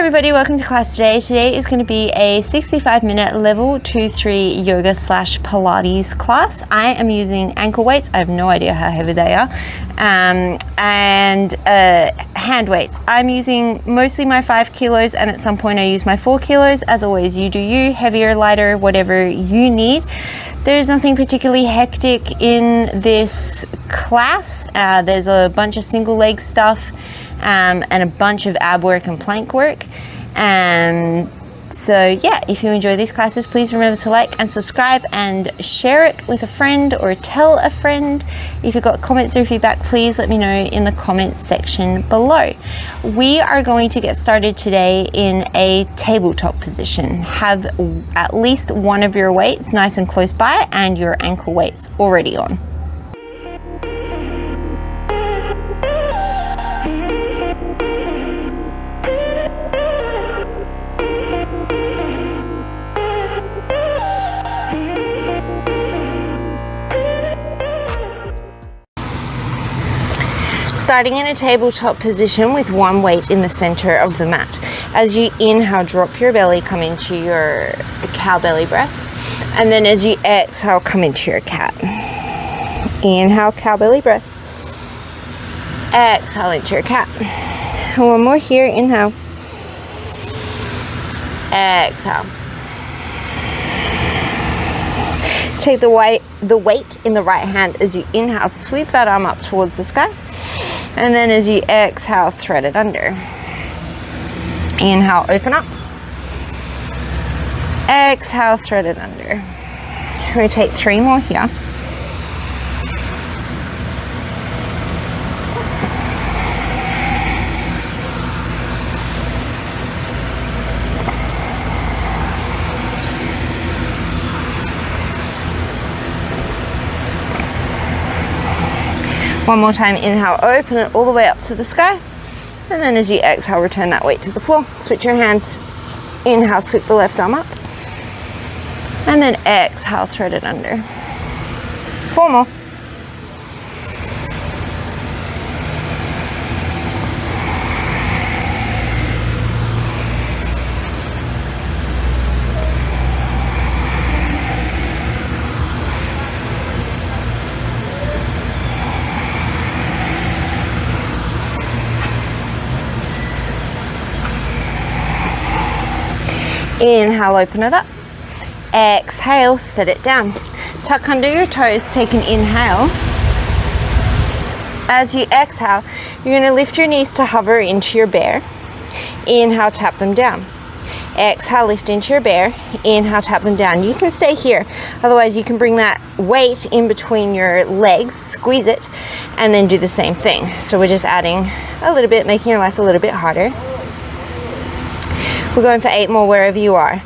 everybody, welcome to class today. Today is going to be a 65-minute level 2-3 yoga / Pilates class. I am using ankle weights. I have no idea how heavy they are. And hand weights. I'm using mostly my 5 kilos, and at some point I use my 4 kilos. As always, you do you, heavier, lighter, whatever you need. There's nothing particularly hectic in this class. There's a bunch of single leg stuff and a bunch of ab work and plank work. So yeah, if you enjoy these classes, please remember to like and subscribe and share it with a friend or tell a friend. If you've got comments or feedback, please let me know in the comments section below. We are going to get started today in a tabletop position. Have at least one of your weights nice and close by and your ankle weights already on. Starting in a tabletop position with one weight in the center of the mat. As you inhale, drop your belly, come into your cow belly breath. And then as you exhale, come into your cat. Inhale, cow belly breath. Exhale into your cat. And one more here, inhale. Exhale. Take the weight in the right hand as you inhale, sweep that arm up towards the sky. And then as you exhale, thread it under. Inhale, open up. Exhale, thread it under. Rotate 3 more here. One more time, inhale, open it all the way up to the sky. And then as you exhale, return that weight to the floor. Switch your hands. Inhale, sweep the left arm up. And then exhale, thread it under. 4 more. Inhale, open it up. Exhale, set it down. Tuck under your toes, take an inhale. As you exhale, you're going to lift your knees to hover into your bear. Inhale, tap them down. Exhale, lift into your bear. Inhale, tap them down. You can stay here. Otherwise, you can bring that weight in between your legs, squeeze it, and then do the same thing. So we're just adding a little bit, making your life a little bit harder. We're going for 8 more wherever you are.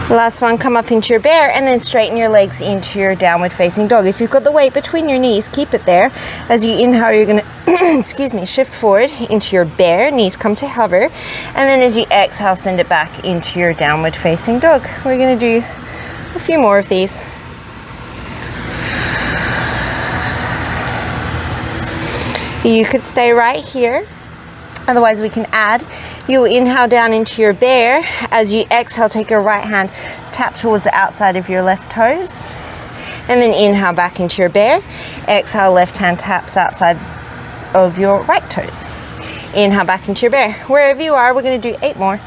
Last one, come up into your bear and then straighten your legs into your downward facing dog. If you've got the weight between your knees, keep it there. As you inhale, you're going to shift forward into your bear, knees come to hover, and then as you exhale, send it back into your downward facing dog. We're going to do a few more of these. You could stay right here. Otherwise, we can add. You'll inhale down into your bear. As you exhale, take your right hand, tap towards the outside of your left toes. And then inhale back into your bear. Exhale, left hand taps outside of your right toes. Inhale back into your bear. Wherever you are, we're going to do 8 more.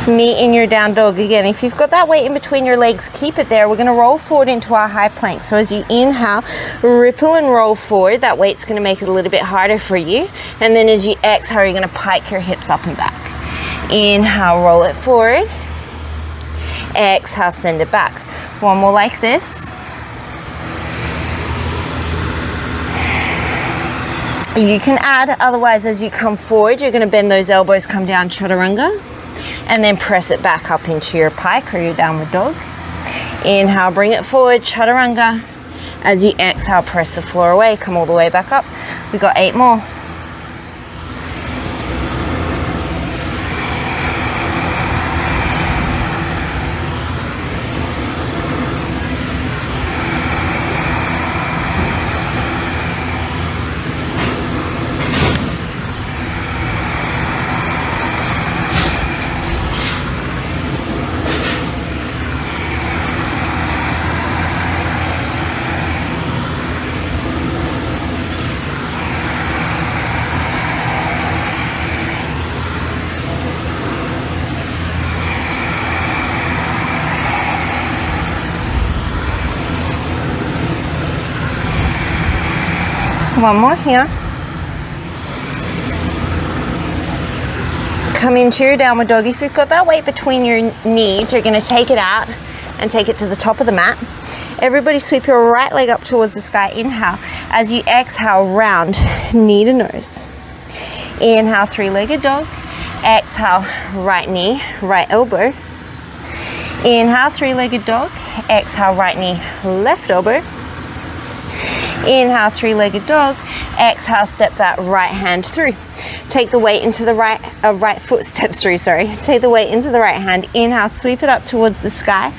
Meet in your down dog again. If you've got that weight in between your legs, keep it there. We're going to roll forward into our high plank. So as you inhale, ripple and roll forward. That weight's going to make it a little bit harder for you. And then as you exhale, you're going to pike your hips up and back. Inhale, roll it forward. Exhale, send it back. One more like this. You can add, otherwise as you come forward, you're going to bend those elbows, come down, chaturanga. And then press it back up into your pike or your downward dog. Inhale, bring it forward, chaturanga. As you exhale, press the floor away, come all the way back up. We've got 8 more. One more here. Come into your downward dog. If you've got that weight between your knees, you're going to take it out and take it to the top of the mat. Everybody sweep your right leg up towards the sky. Inhale. As you exhale, round knee to nose. Inhale, 3-legged dog. Exhale, right knee, right elbow. Inhale, 3-legged dog. Exhale, right knee, left elbow. Inhale, 3-legged dog. Exhale, step that right hand through. Take the weight into the right foot, step through, sorry. Take the weight into the right hand. Inhale, sweep it up towards the sky.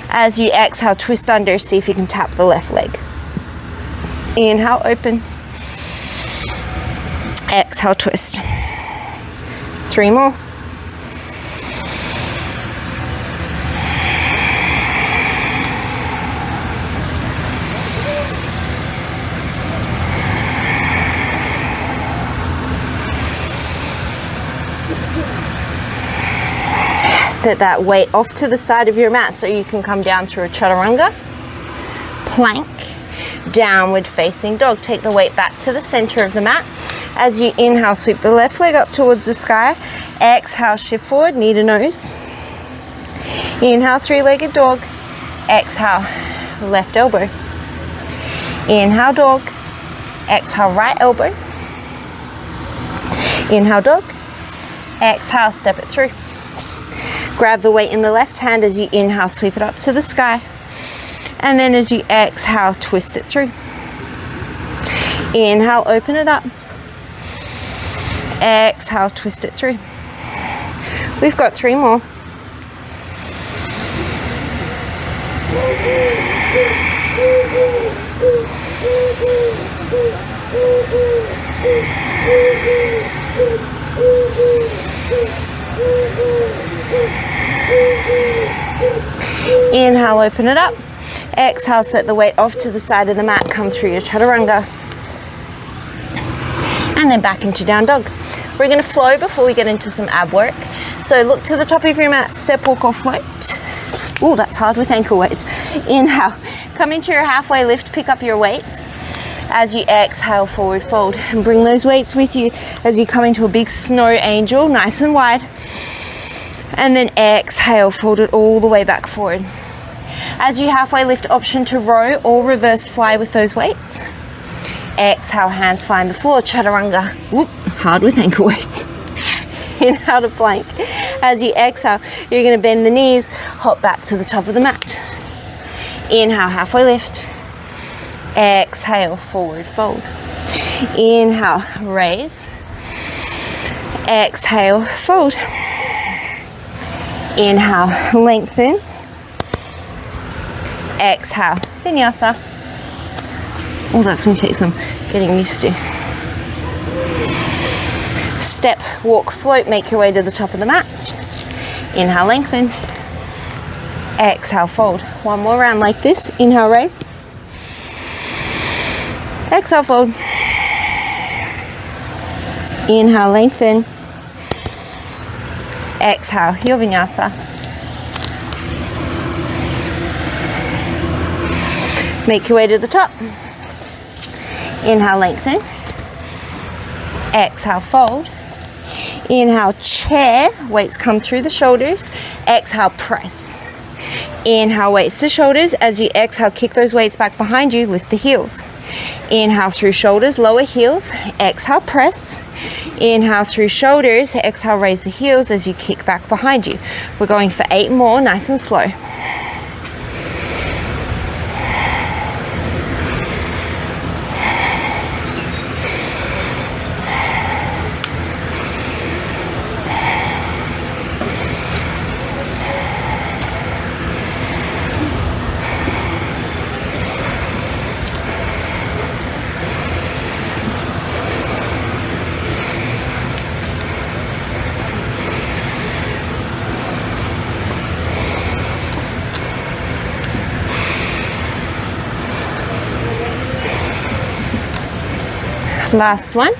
As you exhale, twist under, see if you can tap the left leg. Inhale, open. Exhale, twist. 3 more. Set that weight off to the side of your mat so you can come down through a chaturanga, plank, downward facing dog. Take the weight back to the center of the mat. As you inhale, sweep the left leg up towards the sky. Exhale, shift forward, knee to nose. Inhale, 3-legged dog. Exhale, left elbow. Inhale, dog. Exhale, right elbow. Inhale, dog. Exhale, step it through. Grab the weight in the left hand. As you inhale, sweep it up to the sky. And then as you exhale, twist it through. Inhale, open it up. Exhale, twist it through. We've got 3 more. Inhale, open it up. Exhale, set the weight off to the side of the mat. Come through your chaturanga. And then back into down dog. We're going to flow before we get into some ab work. So look to the top of your mat, step, walk or float. Oh, that's hard with ankle weights. Inhale, come into your halfway lift, pick up your weights. As you exhale, forward fold, and bring those weights with you as you come into a big snow angel, nice and wide. And then exhale, fold it all the way back forward. As you halfway lift, option to row or reverse fly with those weights. Exhale, hands find the floor, chaturanga. Whoop, hard with ankle weights. Inhale to plank. As you exhale, you're going to bend the knees, hop back to the top of the mat. Inhale, halfway lift. Exhale, forward fold. Inhale, raise. Exhale, fold. Inhale, lengthen. Exhale, vinyasa. Oh, that's going to take some getting used to. Step, walk, float, make your way to the top of the mat. Inhale, lengthen. Exhale, fold. One more round like this. Inhale, raise. Exhale, fold. Inhale, lengthen. Exhale, your vinyasa. Make your way to the top. Inhale, lengthen. Exhale, fold. Inhale, chair. Weights come through the shoulders. Exhale, press. Inhale, weights to shoulders. As you exhale, kick those weights back behind you. Lift the heels. Inhale through shoulders, lower heels. Exhale, press. Inhale through shoulders. Exhale, raise the heels as you kick back behind you. We're going for 8 more, nice and slow. Last one.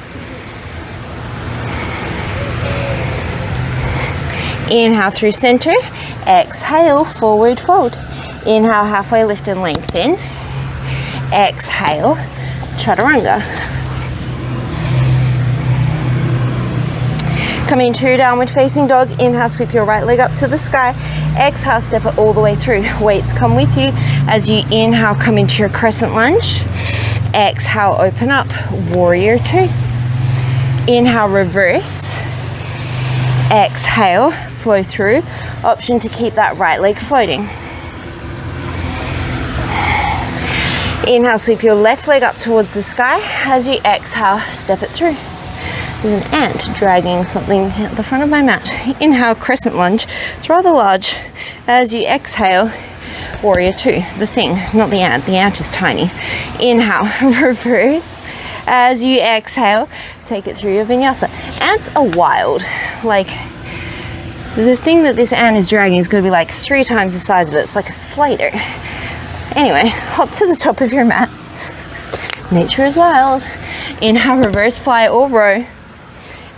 Inhale through center. Exhale, forward fold. Inhale, halfway lift and lengthen. Exhale, chaturanga. Coming to downward facing dog. Inhale, sweep your right leg up to the sky. Exhale, step it all the way through. Weights come with you. As you inhale, come into your crescent lunge. Exhale, open up, warrior 2. Inhale, reverse. Exhale, flow through. Option to keep that right leg floating. Inhale, sweep your left leg up towards the sky. As you exhale, step it through. There's an ant dragging something at the front of my mat. Inhale, crescent lunge. It's rather large. As you exhale, warrior 2, the thing, not the ant. The ant is tiny. Inhale, reverse. As you exhale, take it through your vinyasa. Ants are wild. Like, the thing that this ant is dragging is going to be like 3 times the size of it. It's like a Slater. Anyway, hop to the top of your mat. Nature is wild. Inhale, reverse fly or row.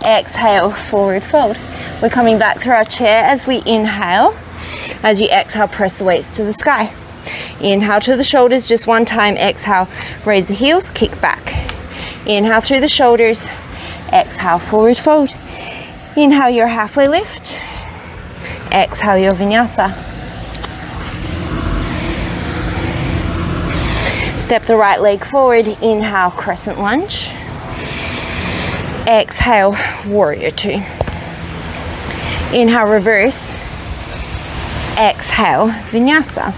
Exhale, forward fold. We're coming back through our chair as we inhale. As you exhale, press the weights to the sky. Inhale to the shoulders just one time. Exhale, raise the heels, kick back. Inhale through the shoulders. Exhale, forward fold. Inhale your halfway lift. Exhale your vinyasa. Step the right leg forward. Inhale, crescent lunge. Exhale, warrior 2. Inhale, reverse. Exhale, vinyasa.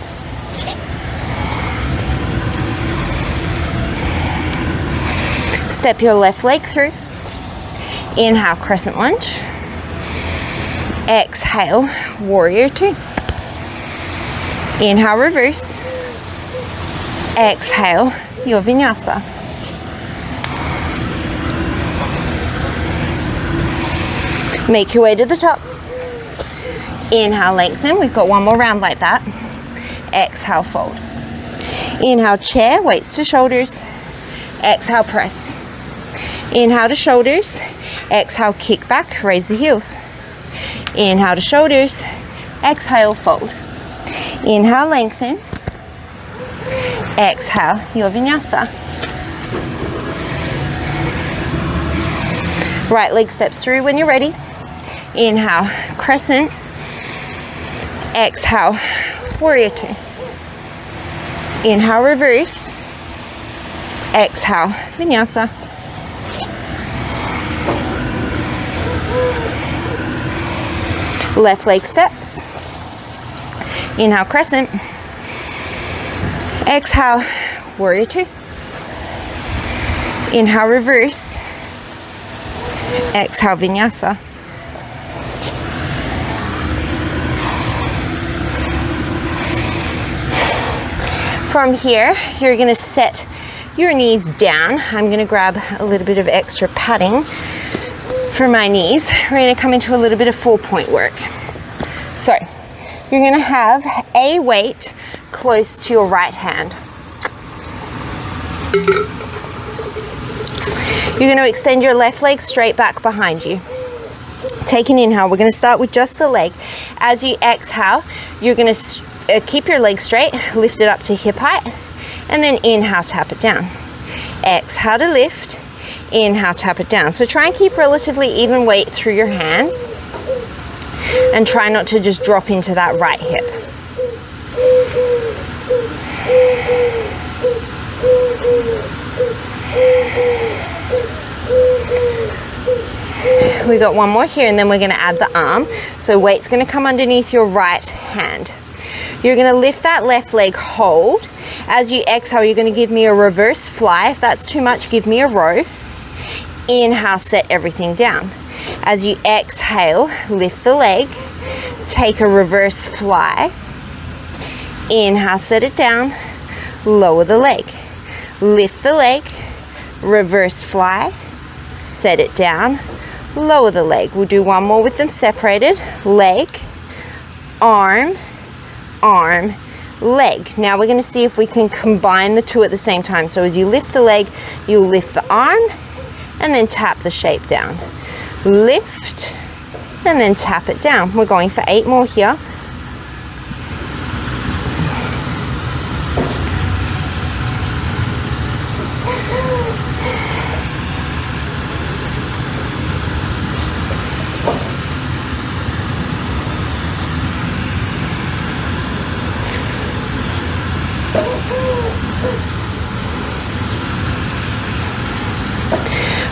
Step your left leg through. Inhale, crescent lunge. Exhale, warrior 2. Inhale, reverse. Exhale, your vinyasa. Make your way to the top. Inhale, lengthen. We've got one more round like that. Exhale, fold. Inhale, chair, weights to shoulders. Exhale, press. Inhale to shoulders. Exhale, kick back, raise the heels. Inhale to shoulders. Exhale, fold. Inhale, lengthen. Exhale, your vinyasa. Right leg steps through when you're ready. Inhale, crescent. Exhale, warrior 2. Inhale, reverse. Exhale, vinyasa. Left leg steps. Inhale, crescent. Exhale, warrior 2. Inhale, reverse. Exhale, vinyasa. From here, you're going to set your knees down. I'm going to grab a little bit of extra padding for my knees. We're going to come into a little bit of 4-point work. So, you're going to have a weight close to your right hand. You're going to extend your left leg straight back behind you. Take an inhale. We're going to start with just the leg. As you exhale, you're going to keep your leg straight, lift it up to hip height, and then inhale, tap it down. Exhale to lift, inhale, tap it down. So try and keep relatively even weight through your hands, and try not to just drop into that right hip. We got one more here, and then we're going to add the arm. So weight's going to come underneath your right hand. You're going to lift that left leg, hold. As you exhale, you're going to give me a reverse fly. If that's too much, give me a row. Inhale, set everything down. As you exhale, lift the leg, take a reverse fly. Inhale, set it down, lower the leg. Lift the leg, reverse fly, set it down, lower the leg. We'll do one more with them separated. Leg, arm, arm, leg. Now we're going to see if we can combine the two at the same time. So as you lift the leg, you'll lift the arm and then tap the shape down. Lift and then tap it down. We're going for 8 more here.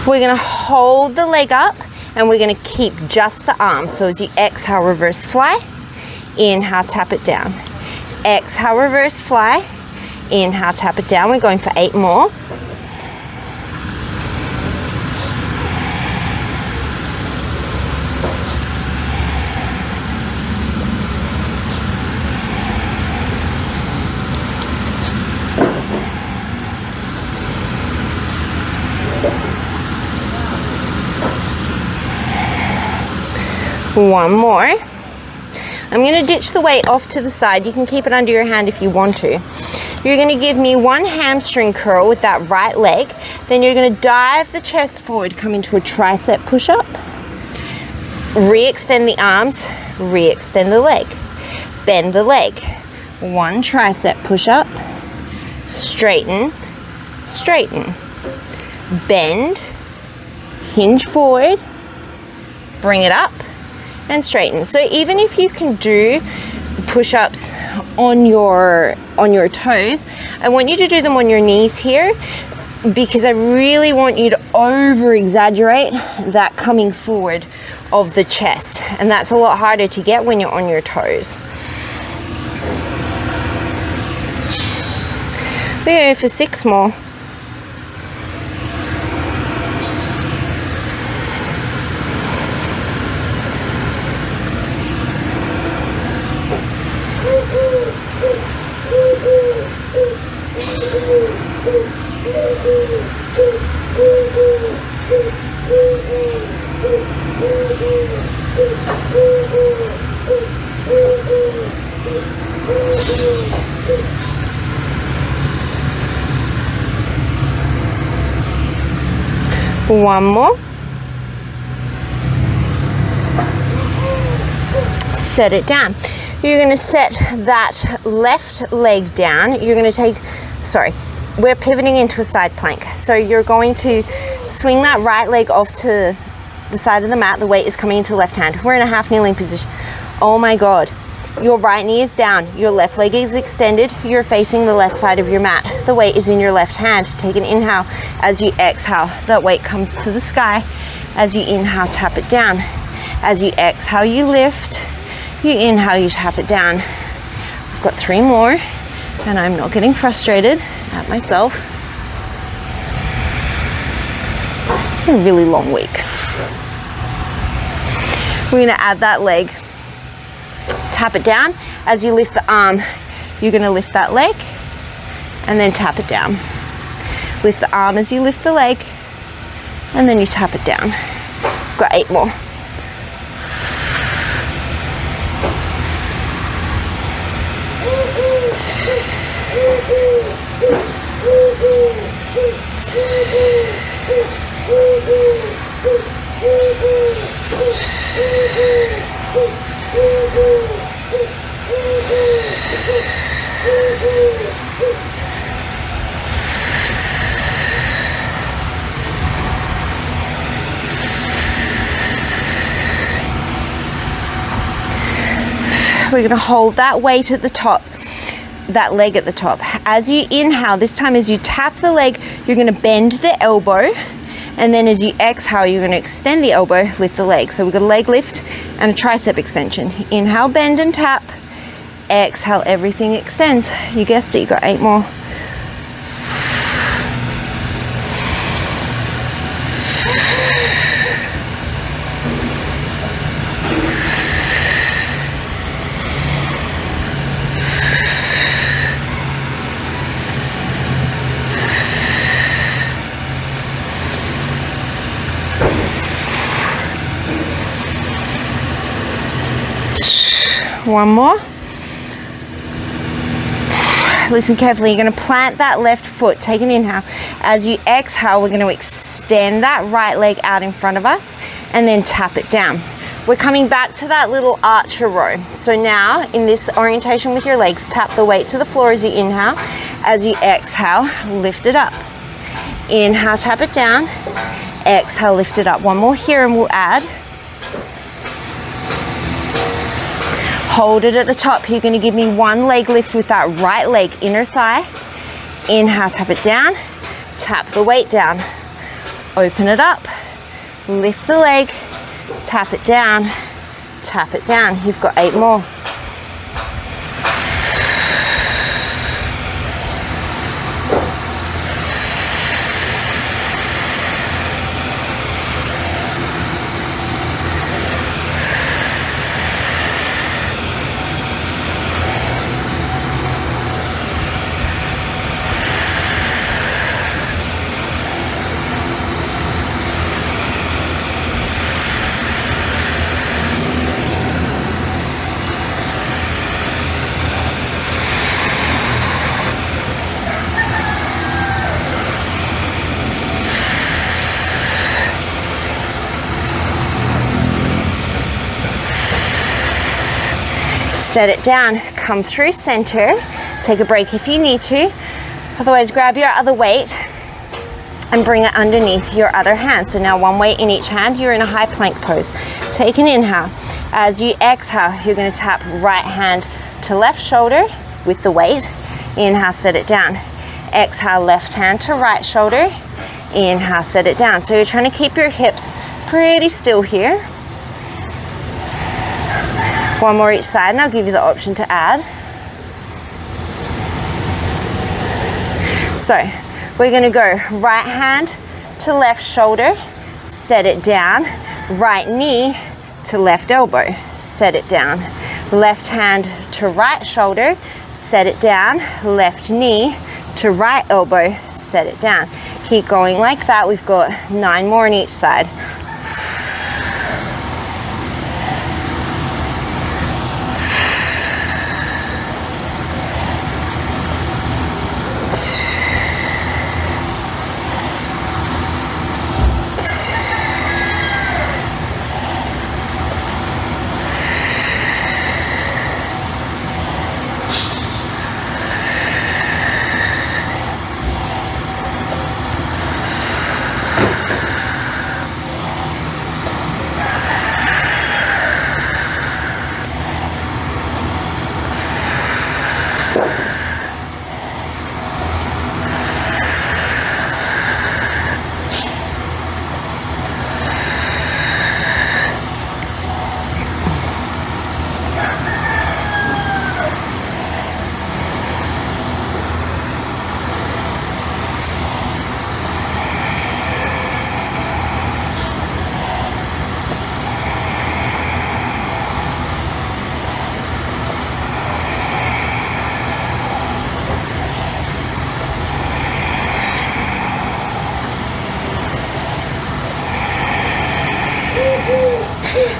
We're going to hold the leg up and we're going to keep just the arm. So as you exhale, reverse fly, inhale, tap it down. Exhale, reverse fly, inhale, tap it down. We're going for 8 more. One more. I'm going to ditch the weight off to the side. You can keep it under your hand if you want to. You're going to give me one hamstring curl with that right leg. Then you're going to dive the chest forward, come into a tricep push-up. Re-extend the arms, re-extend the leg. Bend the leg. One tricep push-up. Straighten, straighten. Bend, hinge forward, bring it up, and straighten. So even if you can do push-ups on your toes, I want you to do them on your knees here, because I really want you to over-exaggerate that coming forward of the chest, and that's a lot harder to get when you're on your toes. We're go for 6 more. One more. Set it down. You're going to set that left leg down. You're going to take, we're pivoting into a side plank. So you're going to swing that right leg off to the side of the mat. The weight is coming into the left hand. We're in a half kneeling position. Oh my God. Your right knee is down. Your left leg is extended. You're facing the left side of your mat. The weight is in your left hand. Take an inhale. As you exhale, that weight comes to the sky. As you inhale, tap it down. As you exhale, you lift. You inhale, you tap it down. I've got 3 more, and I'm not getting frustrated at myself. It's been a really long week. We're gonna add that leg. Tap it down. As you lift the arm, you're gonna lift that leg, and then tap it down. Lift the arm as you lift the leg, and then you tap it down. We've got 8 more. We're gonna hold that weight at the top, that leg at the top. As you inhale, this time as you tap the leg, you're gonna bend the elbow, and then as you exhale, you're gonna extend the elbow, lift the leg. So we've got a leg lift and a tricep extension. Inhale, bend and tap. Exhale, everything extends. You guessed it, you got 8 more. One more. Listen carefully. You're going to plant that left foot. Take an inhale. As you exhale, we're going to extend that right leg out in front of us and then tap it down. We're coming back to that little archer row. So now in this orientation with your legs, tap the weight to the floor as you inhale. As you exhale, lift it up. Inhale, tap it down. Exhale, lift it up. One more here and we'll add. Hold it at the top. You're going to give me one leg lift with that right leg, inner thigh. Inhale, tap it down. Tap the weight down. Open it up. Lift the leg. Tap it down. Tap it down. You've got 8 more. Set it down, come through center, take a break if you need to, otherwise grab your other weight and bring it underneath your other hand. So now one weight in each hand, you're in a high plank pose. Take an inhale. As you exhale, you're gonna tap right hand to left shoulder with the weight. Inhale, set it down. Exhale, left hand to right shoulder. Inhale, set it down. So you're trying to keep your hips pretty still here. One more each side, and I'll give you the option to add. So we're gonna go right hand to left shoulder, set it down, right knee to left elbow, set it down, left hand to right shoulder, set it down, left knee to right elbow, set it down. Keep going like that. We've got 9 more on each side.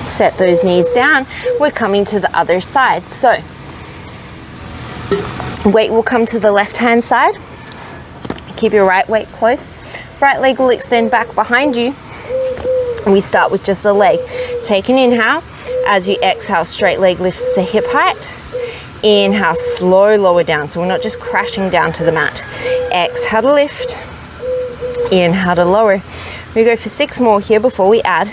Set those knees down. We're coming to the other side. So weight will come to the left hand side. Keep your right weight close. Right leg will extend back behind you. We start with just the leg. Take an inhale. As you exhale, straight leg lifts to hip height. Inhale, slow lower down. So we're not just crashing down to the mat. Exhale to lift. Inhale to lower. We go for 6 more here before we add.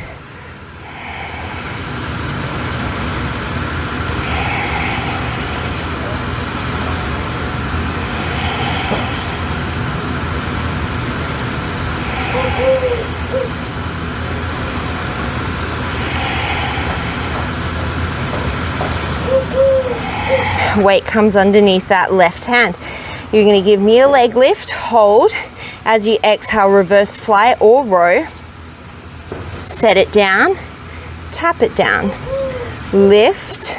weight comes underneath that left hand. You're going to give me a leg lift, hold. As you exhale, reverse fly or row. Set it down, tap it down. Lift,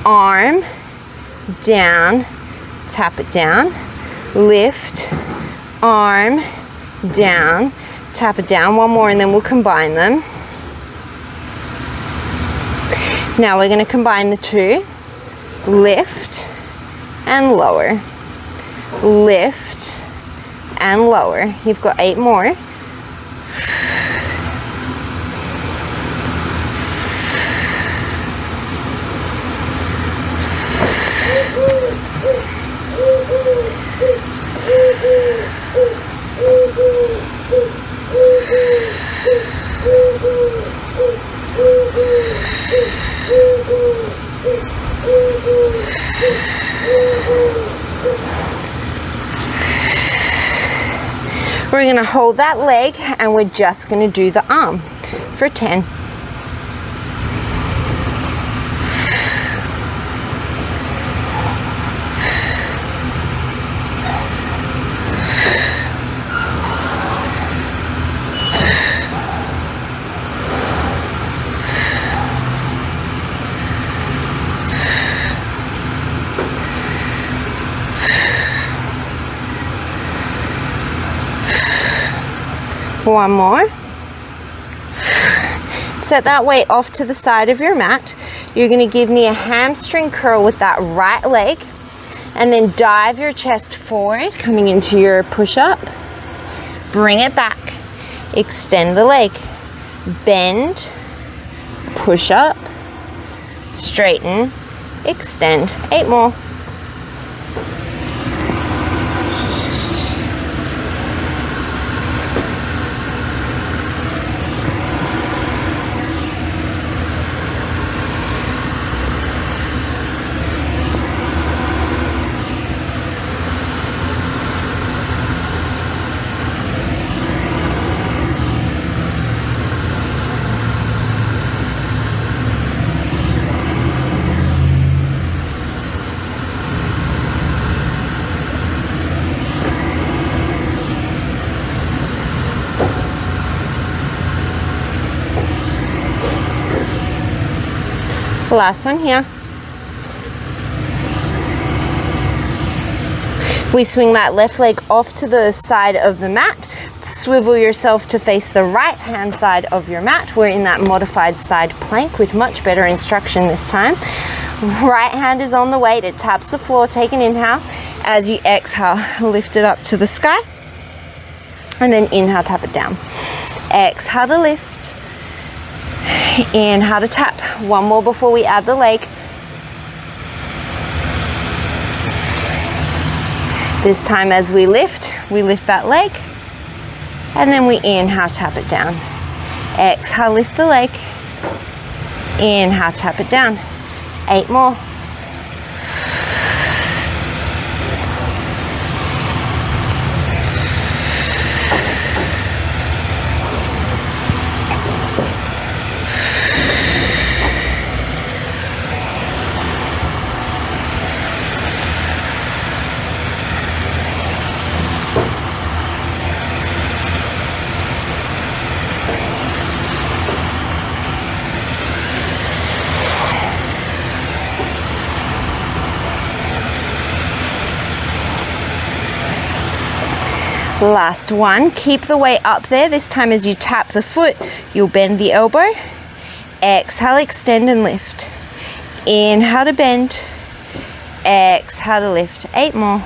arm, down, tap it down. Lift, arm, down, tap it down. One more and then we'll combine them. Now we're going to combine the two. Lift and lower. Lift and lower. You've got 8 more. We're going to hold that leg and we're just going to do the arm for 10. One more. Set that weight off to the side of your mat. You're going to give me a hamstring curl with that right leg and then dive your chest forward, coming into your push-up. Bring it back. Extend the leg. Bend. Push up. Straighten. Extend. 8 more. Last one here. We swing that left leg off to the side of the mat. Swivel yourself to face the right hand side of your mat. We're in that modified side plank with much better instruction this time. Right hand is on the weight. It taps the floor. Take an inhale. As you exhale, lift it up to the sky. And then inhale, tap it down. Exhale to lift. Inhale to tap. One more before we add the leg. This time as we lift that leg. And then we inhale, tap it down. Exhale, lift the leg. Inhale, tap it down. 8 more. Last one. Keep the weight up there. This time as you tap the foot, you'll bend the elbow. Exhale, extend and lift. Inhale to bend. Exhale to lift. 8 more.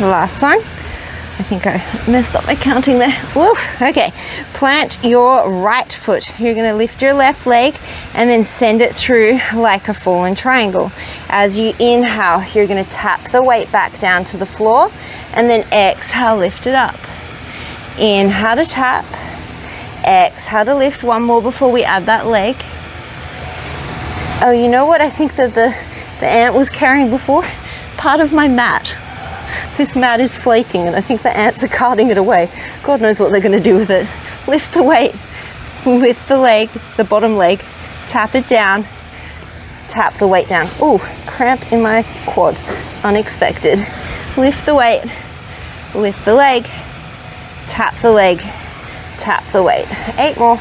Last one. I think I messed up my counting there. Woo, okay. Plant your right foot. You're gonna lift your left leg and then send it through like a fallen triangle. As you inhale, you're gonna tap the weight back down to the floor and then exhale, lift it up. Inhale to tap, exhale to lift. One more before we add that leg. Oh, you know what I think that the ant was carrying before? Part of my mat. This mat is flaking and I think the ants are carting it away. God knows what they're going to do with it. Lift the weight, lift the leg, the bottom leg, tap it down, tap the weight down. Oh, cramp in my quad, unexpected. Lift the weight, lift the leg, tap the leg, tap the weight. 8 more.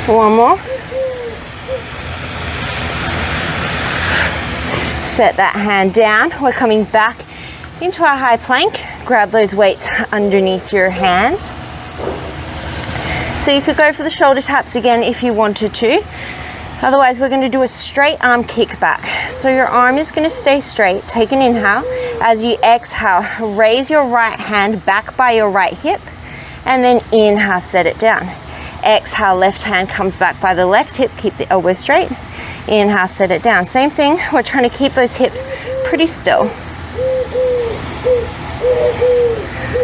One more. Set that hand down. We're coming back into our high plank. Grab those weights underneath your hands. So you could go for the shoulder taps again if you wanted to. Otherwise, we're going to do a straight arm kick back. So your arm is going to stay straight. Take an inhale. As you exhale, raise your right hand back by your right hip. And then inhale, set it down. Exhale, left hand comes back by the left hip. Keep the elbow straight. Inhale, set it down. Same thing. We're trying to keep those hips pretty still.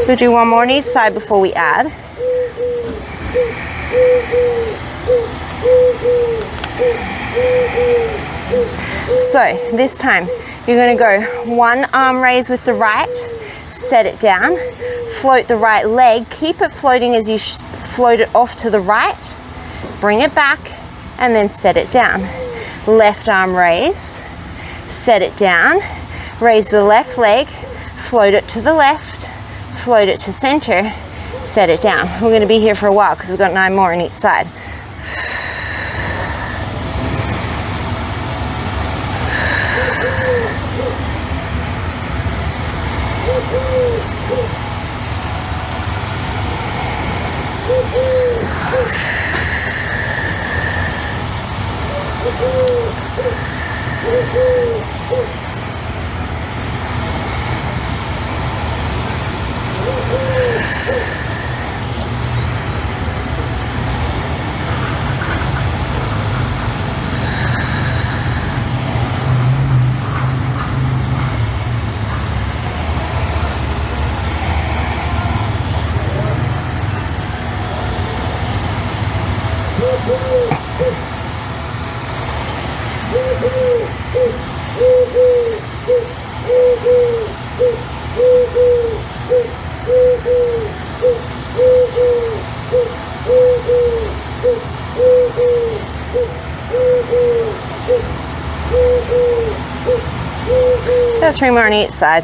We'll do one more on each side before we add. So this time you're going to go one arm raise with the right, set it down, float the right leg, keep it floating as you float it off to the right, bring it back and then set it down. Left arm raise, set it down, raise the left leg, float it to the left, float it to center, set it down. We're going to be here for a while because we've got 9 more on each side. Got 3 more on each side.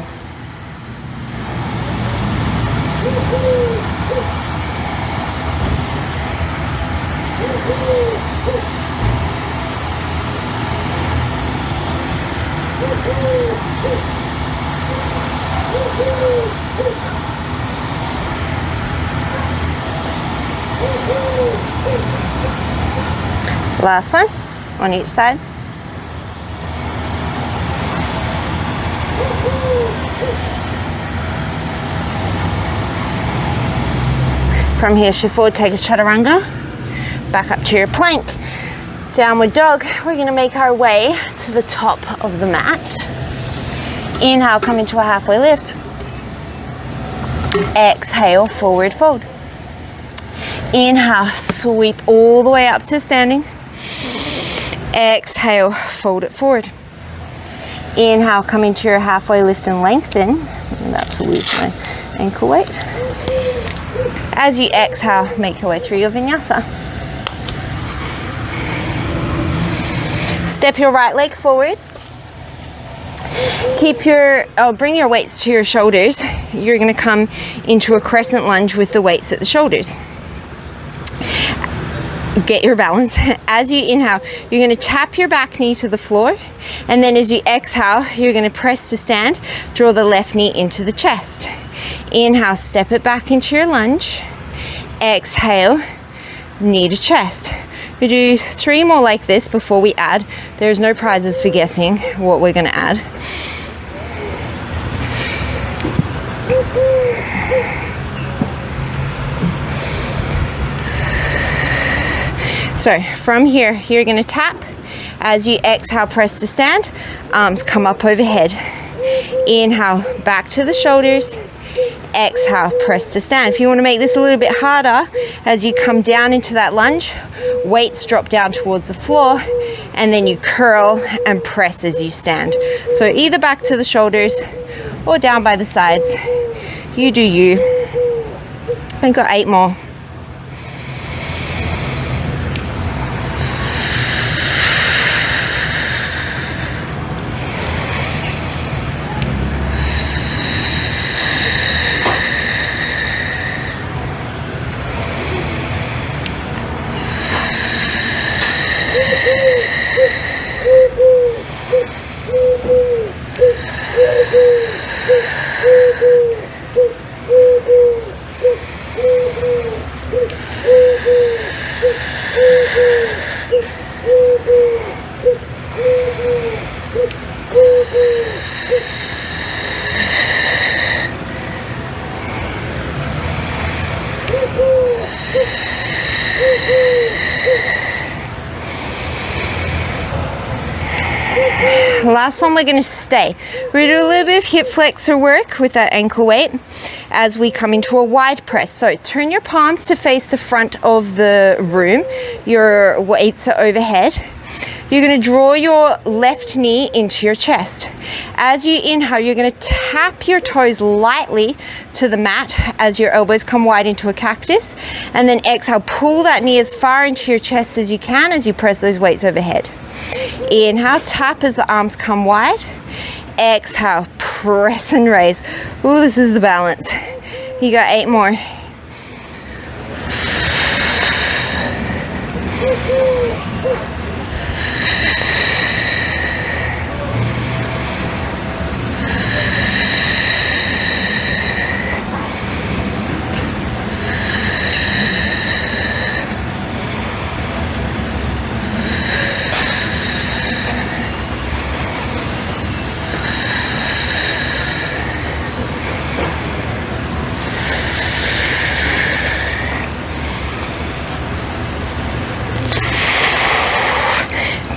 Last one on each side. From here, shift forward, take a chaturanga, back up to your plank. Downward dog, we're gonna make our way to the top of the mat. Inhale, come into a halfway lift. Exhale, forward fold. Inhale, sweep all the way up to standing. Exhale, fold it forward. Inhale, come into your halfway lift and lengthen. I'm about to lose my ankle weight. As you exhale, make your way through your vinyasa. Step your right leg forward. Bring your weights to your shoulders. You're going to come into a crescent lunge with the weights at the shoulders. Get your balance. As you inhale, you're going to tap your back knee to the floor, and then as you exhale, you're going to press to stand. Draw the left knee into the chest. Inhale, step it back into your lunge. Exhale, knee to chest. We do 3 more like this before we add. There's no prizes for guessing what we're going to add. So from here, you're going to tap. As you exhale, press to stand. Arms come up overhead. Inhale, back to the shoulders. Exhale, press to stand. If you want to make this a little bit harder, as you come down into that lunge, weights drop down towards the floor, and then you curl and press as you stand. So either back to the shoulders or down by the sides. You do you. I've got 8 more. Last one, we're going to stay. We're going to do a little bit of hip flexor work with that ankle weight as we come into a wide press. So turn your palms to face the front of the room. Your weights are overhead. You're going to draw your left knee into your chest. As you inhale, you're going to tap your toes lightly to the mat as your elbows come wide into a cactus. And then exhale, pull that knee as far into your chest as you can as you press those weights overhead. Inhale, tap as the arms come wide. Exhale, press and raise. Ooh, this is the balance. You got 8 more.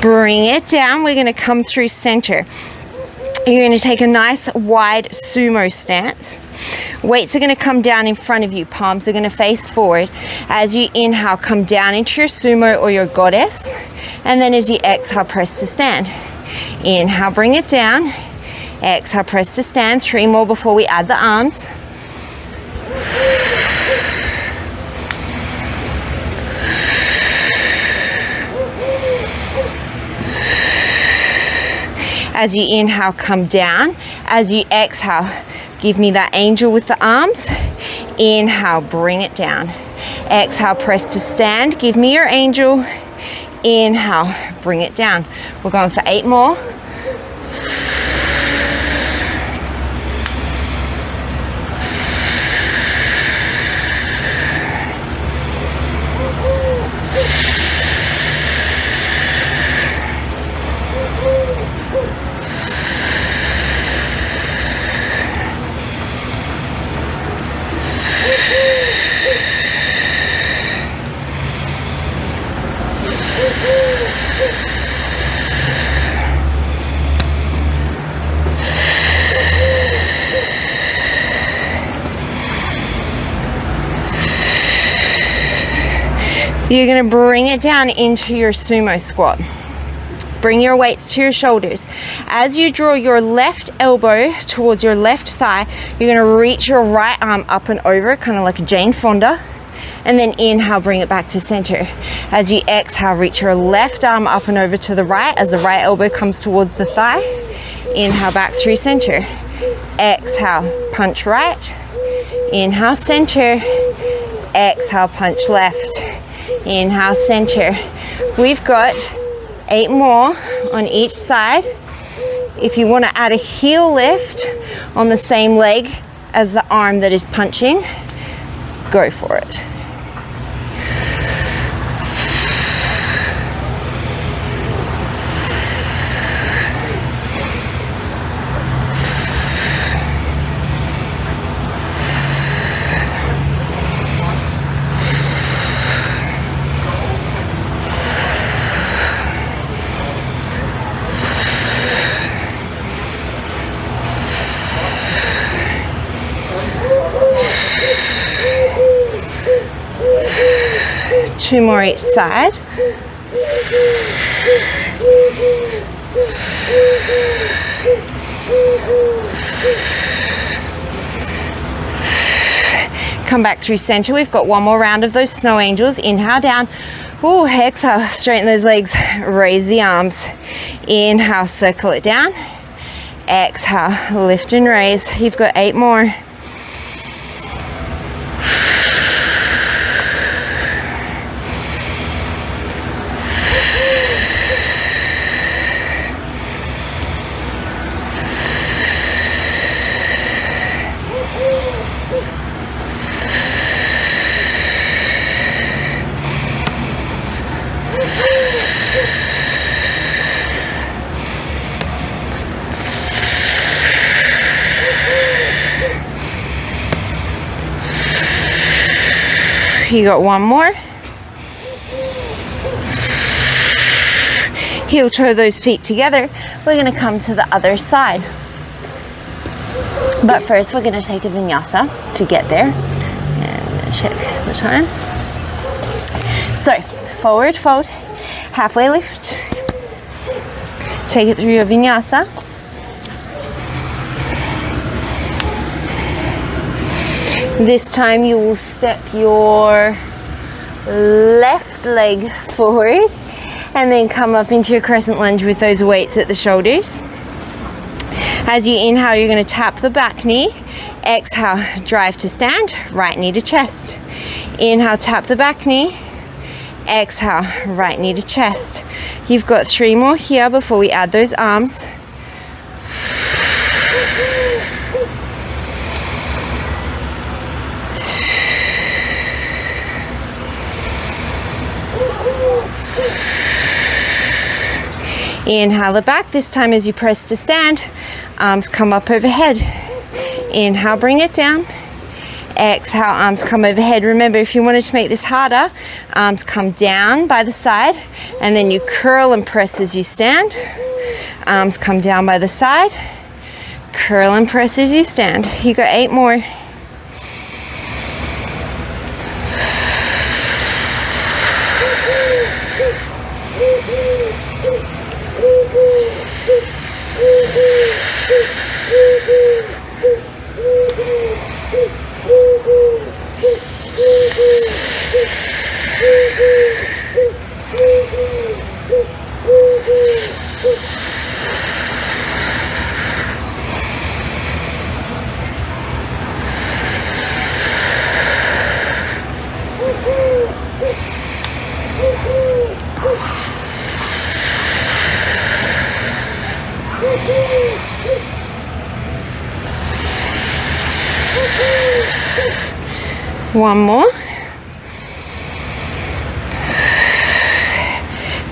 Bring it down. We're going to come through center. You're going to take a nice wide sumo stance. Weights are going to come down in front of you. Palms are going to face forward. As you inhale, come down into your sumo or your goddess. And then as you exhale, press to stand. Inhale, bring it down. Exhale, press to stand. 3 more before we add the arms. As you inhale, come down. As you exhale, give me that angel with the arms. Inhale, bring it down. Exhale, press to stand. Give me your angel. Inhale, bring it down. We're going for 8 more. You're going to bring it down into your sumo squat. Bring your weights to your shoulders. As you draw your left elbow towards your left thigh, you're going to reach your right arm up and over, kind of like a Jane Fonda. And then inhale, bring it back to center. As you exhale, reach your left arm up and over to the right as the right elbow comes towards the thigh. Inhale, back through center. Exhale, punch right. Inhale, center. Exhale, punch left. Inhale, center. We've got 8 more on each side. If you want to add a heel lift on the same leg as the arm that is punching, go for it. Two more each side. Come back through center. We've got one more round of those snow angels. Inhale down. Ooh, exhale, straighten those legs, raise the arms. Inhale, circle it down. Exhale, lift and raise. You've got 8 more. You got one more. Heel toe those feet together. We're going to come to the other side. But first we're going to take a vinyasa to get there. And check the time. So forward fold, halfway lift. Take it through your vinyasa. This time you will step your left leg forward and then come up into your crescent lunge with those weights at the shoulders. As you inhale, you're going to tap the back knee. Exhale, drive to stand, right knee to chest. Inhale, tap the back knee. Exhale, right knee to chest. You've got 3 more here before we add those arms. Inhale it back. This time as you press to stand, arms come up overhead. Inhale, bring it down. Exhale, arms come overhead. Remember, if you wanted to make this harder, arms come down by the side and then you curl and press as you stand. Arms come down by the side, curl and press as you stand. You got 8 more. One more.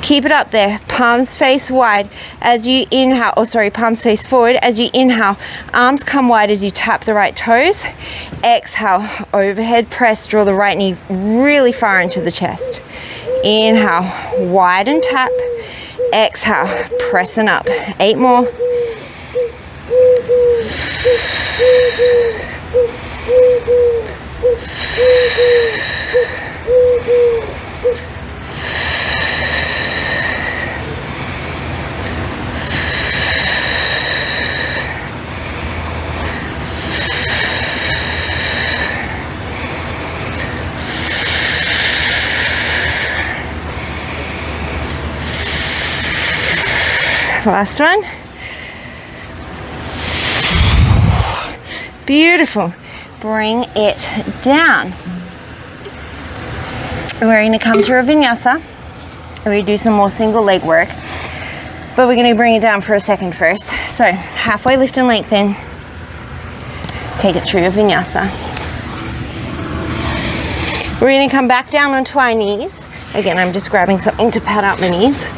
Keep it up there. Palms face wide as you inhale, palms face forward as you inhale. Arms come wide as you tap the right toes. Exhale, overhead press, draw the right knee really far into the chest. Inhale, wide and tap. Exhale, pressing up. 8 more. Last one. Beautiful. Bring it down. We're going to come through a vinyasa. We do some more single leg work, but we're going to bring it down for a second first. So halfway lift and lengthen. Take it through a vinyasa. We're going to come back down onto our knees. Again, I'm just grabbing something to pad out my knees.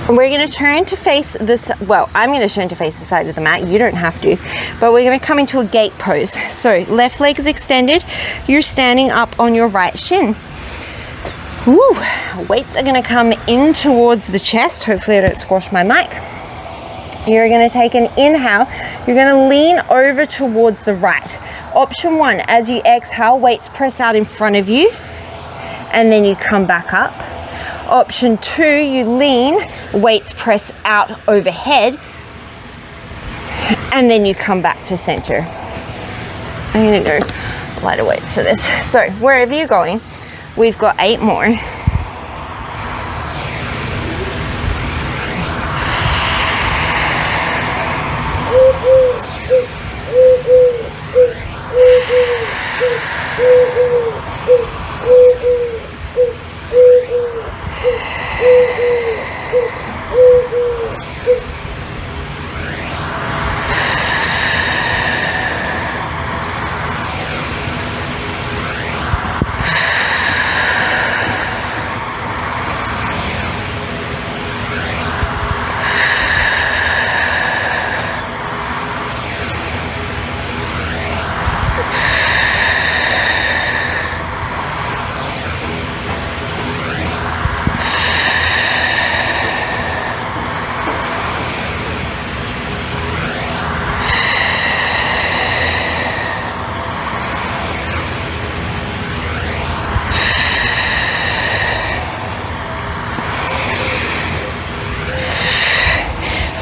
We're going to turn to face this, well, I'm going to turn to face the side of the mat. You don't have to, but we're going to come into a gate pose. So left leg is extended. You're standing up on your right shin. Woo. Weights are going to come in towards the chest. Hopefully I don't squash my mic. You're going to take an inhale. You're going to lean over towards the right. Option 1, as you exhale, weights press out in front of you, and then you come back up. Option 2, you lean, weights press out overhead, and then you come back to center. I'm going to go lighter weights for this. So wherever you're going, we've got 8 more.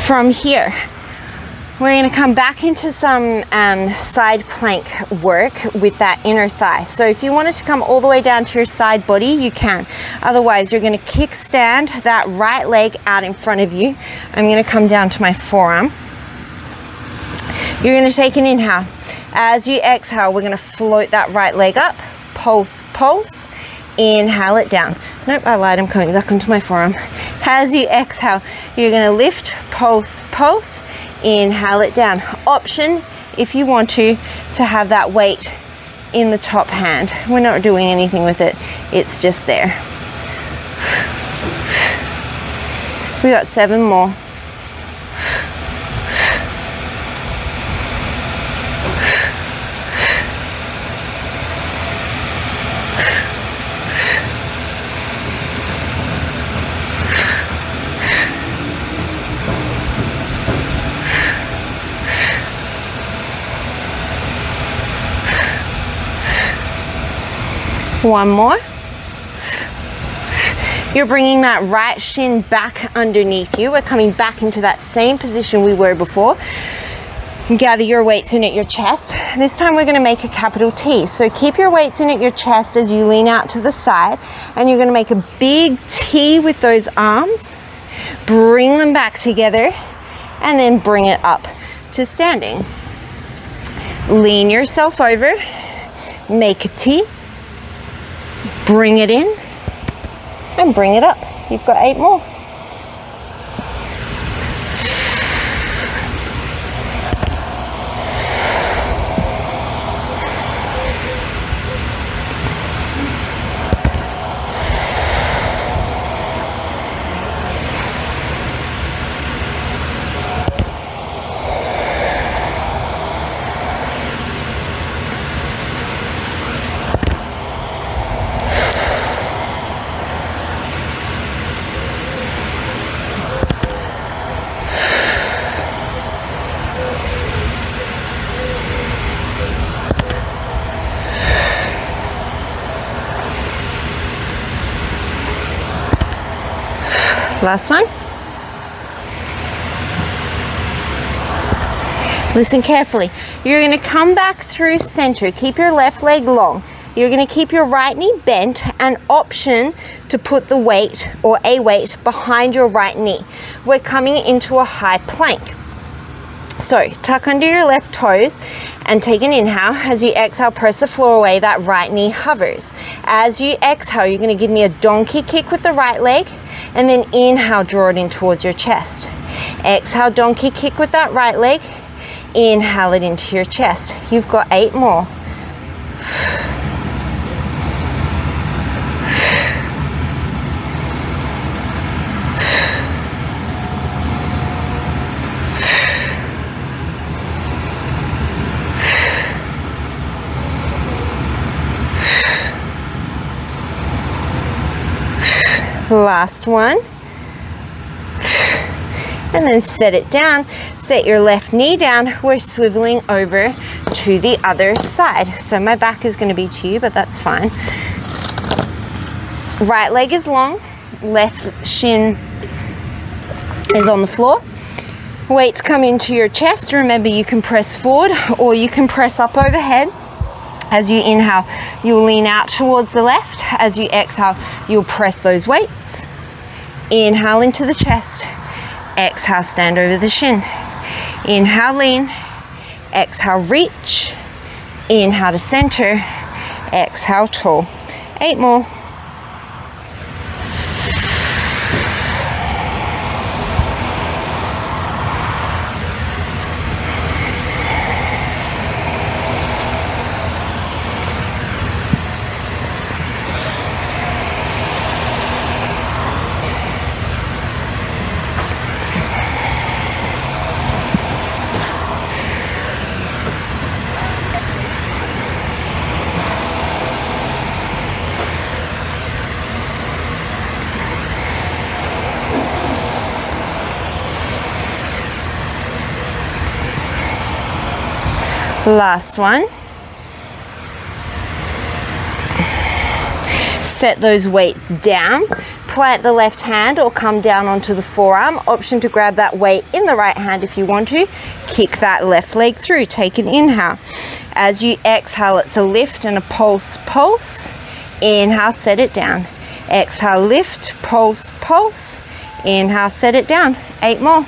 From here, we're going to come back into some side plank work with that inner thigh. So if you wanted to come all the way down to your side body, you can. Otherwise, you're going to kickstand that right leg out in front of you. I'm going to come down to my forearm. You're going to take an inhale. As you exhale, we're going to float that right leg up. Pulse, pulse. Inhale it down. Nope, I lied. I'm coming back onto my forearm. As you exhale, you're going to lift, pulse, pulse. Inhale it down. Option, if you want to have that weight in the top hand. We're not doing anything with it. It's just there. We got 7 more. One more. You're bringing that right shin back underneath you. We're coming back into that same position we were before. Gather your weights in at your chest. This time we're going to make a capital T. So keep your weights in at your chest as you lean out to the side, and you're going to make a big T with those arms. Bring them back together and then bring it up to standing. Lean yourself over. Make a T. Bring it in and bring it up. You've got 8 more. Last one. Listen carefully. You're going to come back through center. Keep your left leg long. You're going to keep your right knee bent and option to put the weight or a weight behind your right knee. We're coming into a high plank. So tuck under your left toes and take an inhale. As you exhale, press the floor away, that right knee hovers. As you exhale, you're going to give me a donkey kick with the right leg, and then inhale, draw it in towards your chest. Exhale, donkey kick with that right leg. Inhale it into your chest. You've got 8 more. Last one. And then set it down. Set your left knee down. We're swiveling over to the other side. So my back is going to be to you, but that's fine. Right leg is long. Left shin is on the floor. Weights come into your chest. Remember, you can press forward or you can press up overhead. As you inhale, you'll lean out towards the left. As you exhale, you'll press those weights. Inhale into the chest. Exhale, stand over the shin. Inhale, lean. Exhale, reach. Inhale to center. Exhale, tall. 8 more. Last one. Set those weights down. Plant the left hand or come down onto the forearm. Option to grab that weight in the right hand if you want to. Kick that left leg through. Take an inhale. As you exhale, it's a lift and a pulse, pulse. Inhale, set it down. Exhale, lift, pulse, pulse. Inhale, set it down. 8 more.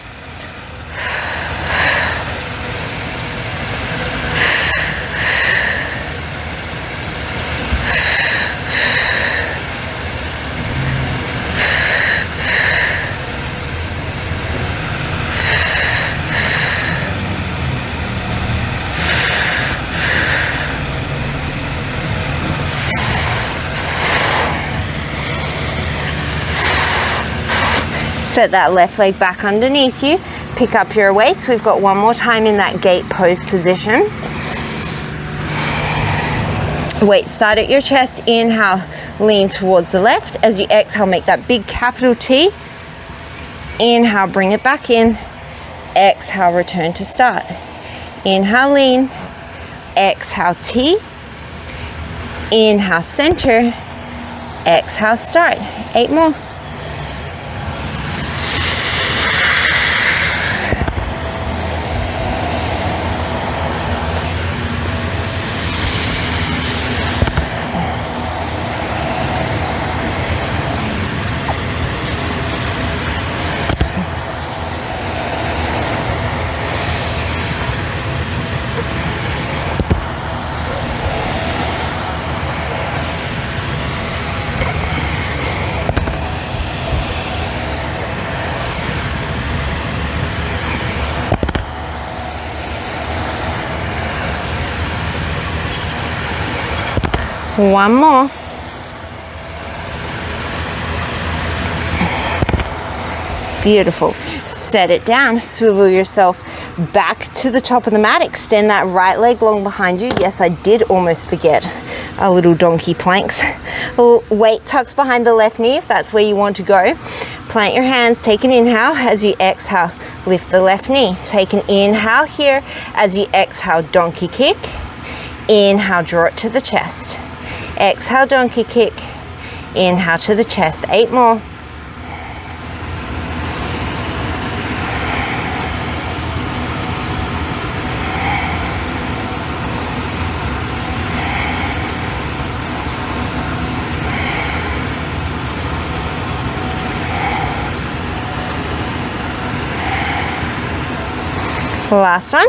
Set that left leg back underneath you. Pick up your weights. We've got one more time in that gate pose position. Weights start at your chest. Inhale, lean towards the left. As you exhale, make that big capital T. Inhale, bring it back in. Exhale, return to start. Inhale, lean. Exhale, T. Inhale, center. Exhale, start. 8 more. One more. Beautiful. Set it down. Swivel yourself back to the top of the mat. Extend that right leg long behind you. Yes, I did almost forget our little donkey planks. Weight tucks behind the left knee if that's where you want to go. Plant your hands. Take an inhale. As you exhale, lift the left knee. Take an inhale here. As you exhale, donkey kick. Inhale, draw it to the chest. Exhale, donkey kick. Inhale to the chest. 8 more. Last one.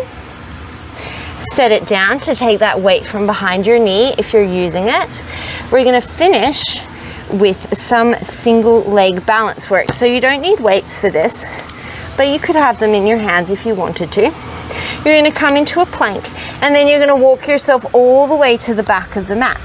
Set it down to take that weight from behind your knee if you're using it. We're going to finish with some single leg balance work. So you don't need weights for this, but you could have them in your hands if you wanted to. You're going to come into a plank, and then you're going to walk yourself all the way to the back of the mat.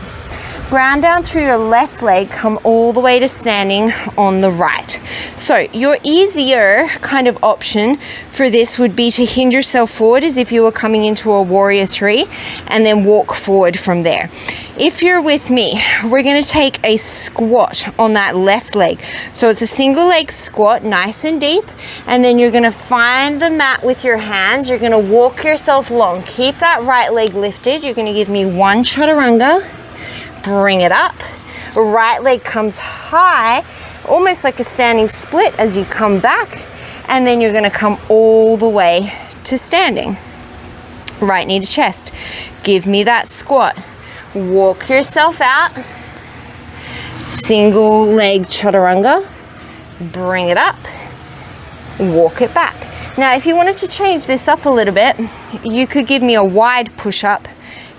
Ground down through your left leg, come all the way to standing on the right. So your easier kind of option for this would be to hinge yourself forward as if you were coming into a warrior three, and then walk forward from there. If you're with me, we're going to take a squat on that left leg. So it's a single leg squat, nice and deep, and then you're going to find the mat with your hands. You're going to walk yourself long. Keep that right leg lifted. You're going to give me one chaturanga. Bring it up. Right leg comes high, almost like a standing split as you come back, and then you're going to come all the way to standing. Right knee to chest. Give me that squat. Walk yourself out. Single leg chaturanga. Bring it up. Walk it back. Now, if you wanted to change this up a little bit, you could give me a wide push-up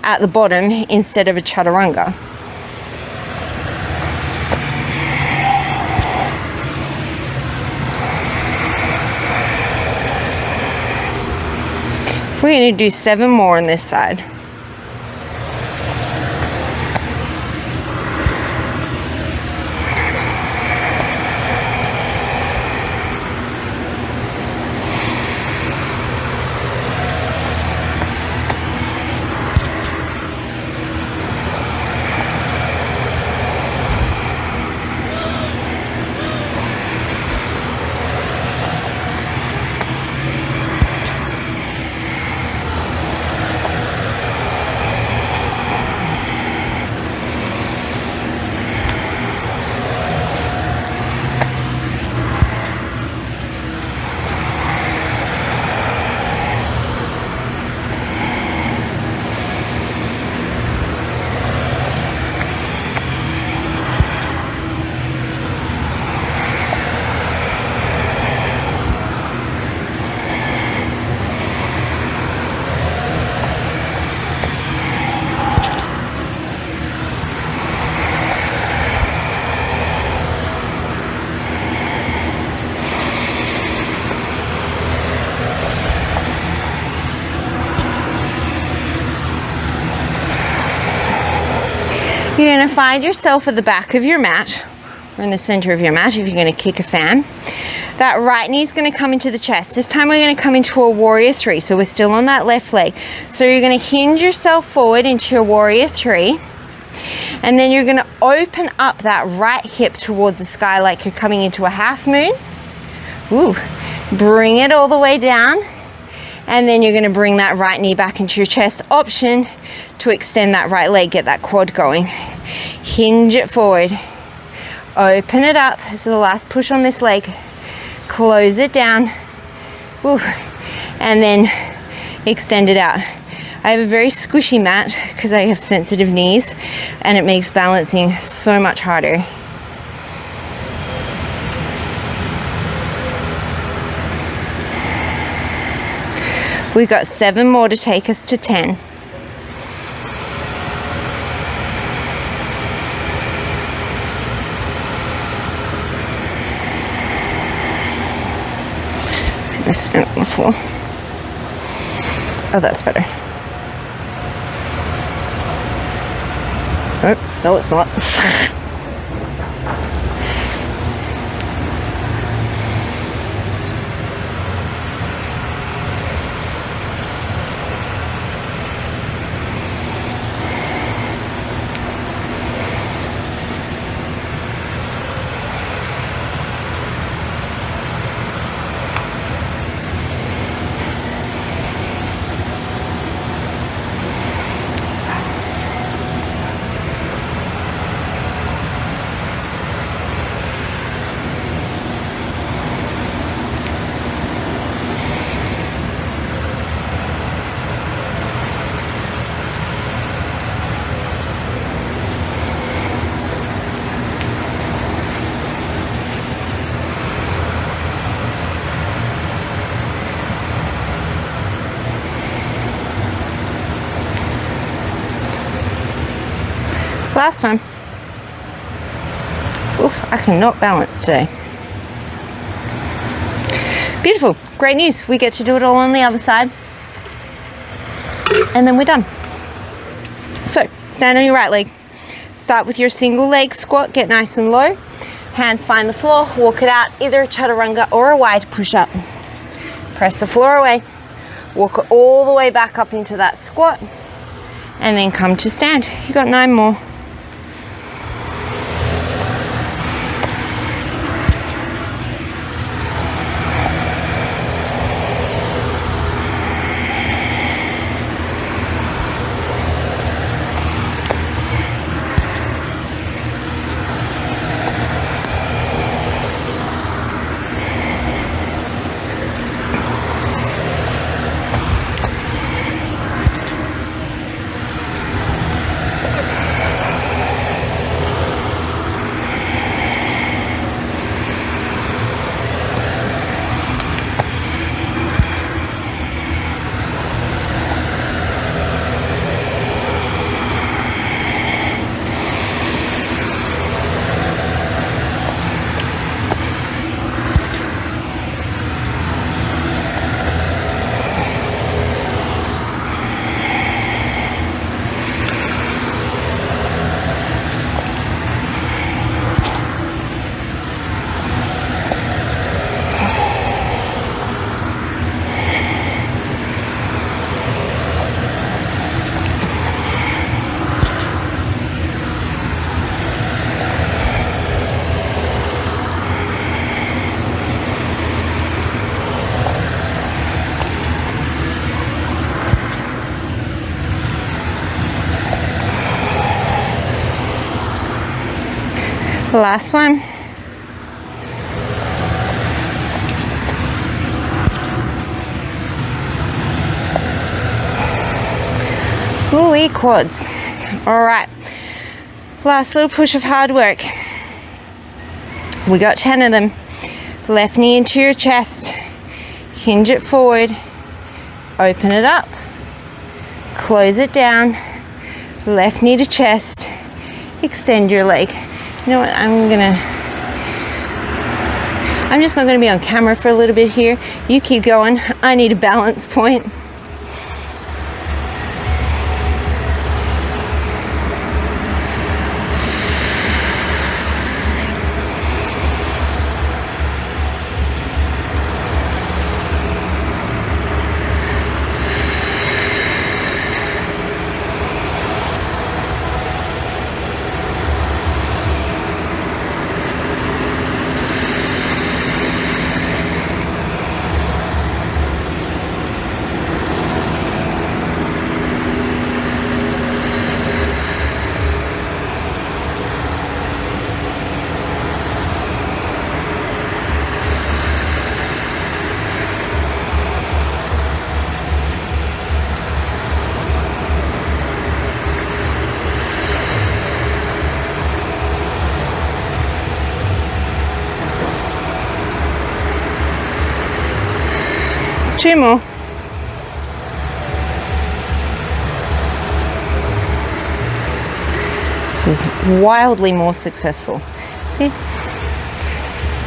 at the bottom instead of a chaturanga. We're going to do 7 more on this side. You're going to find yourself at the back of your mat, or in the center of your mat if you're going to kick a fan. That right knee is going to come into the chest. This time we're going to come into a warrior three, so we're still on that left leg. So you're going to hinge yourself forward into your warrior three, and then you're going to open up that right hip towards the sky like you're coming into a half moon. Ooh. Bring it all the way down, and then you're going to bring that right knee back into your chest. Option to extend that right leg, get that quad going. Hinge it forward. Open it up. This is the last push on this leg. Close it down. Woo. And then extend it out. I have a very squishy mat because I have sensitive knees, and it makes balancing so much harder. We've got 7 more to take us to 10. Stand on the floor. Oh, that's better. Oh, no, it's not. Last one. Oof, I cannot balance today. Beautiful, great news. We get to do it all on the other side. And then we're done. So, stand on your right leg. Start with your single leg squat, get nice and low. Hands find the floor, walk it out, either a chaturanga or a wide push-up. Press the floor away. Walk it all the way back up into that squat. And then come to stand. You got 9 more. Last one. Ooh, quads. All right. Last little push of hard work. We got 10 of them. Left knee into your chest. Hinge it forward. Open it up. Close it down. Left knee to chest. Extend your leg. You know what, I'm just not gonna be on camera for a little bit here. You keep going, I need a balance point. Two more. This is wildly more successful. See?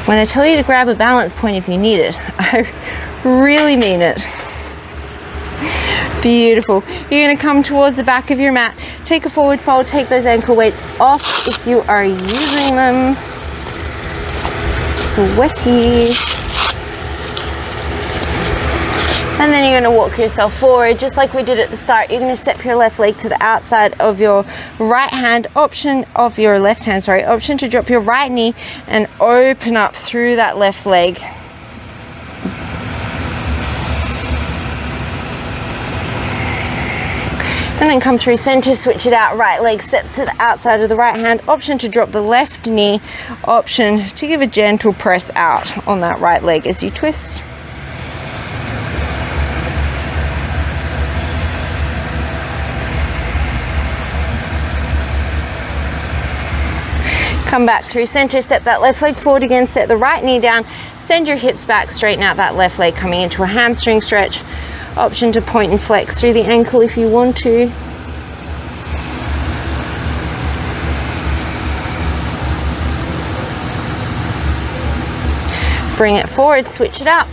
When I tell you to grab a balance point if you need it, I really mean it. Beautiful. You're going to come towards the back of your mat. Take a forward fold. Take those ankle weights off if you are using them. Sweaty. And then you're going to walk yourself forward just like we did at the start. You're going to step your left leg to the outside of your right hand, option of your left hand, sorry, option to drop your right knee and open up through that left leg. And then come through center, switch it out, right leg steps to the outside of the right hand, option to drop the left knee, option to give a gentle press out on that right leg as you twist. Come back through center, step that left leg forward again, set the right knee down, send your hips back, straighten out that left leg coming into a hamstring stretch. Option to point and flex through the ankle if you want to. Bring it forward, switch it up.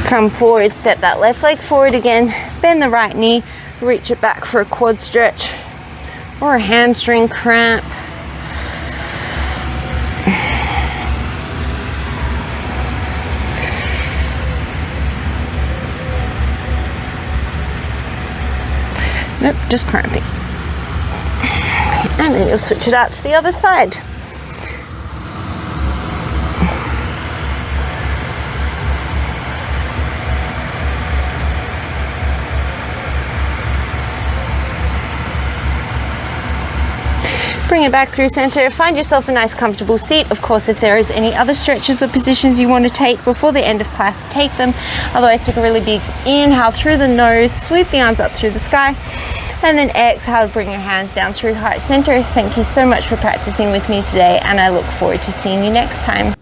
Come forward, step that left leg forward again, bend the right knee, reach it back for a quad stretch or a hamstring cramp. Nope, just cramping. And then you'll switch it out to the other side. Bring it back through center. Find yourself a nice comfortable seat. Of course, if there is any other stretches or positions you want to take before the end of class, take them. Otherwise, take a really big inhale through the nose, sweep the arms up through the sky, and then exhale, bring your hands down through heart center. Thank you so much for practicing with me today, and I look forward to seeing you next time.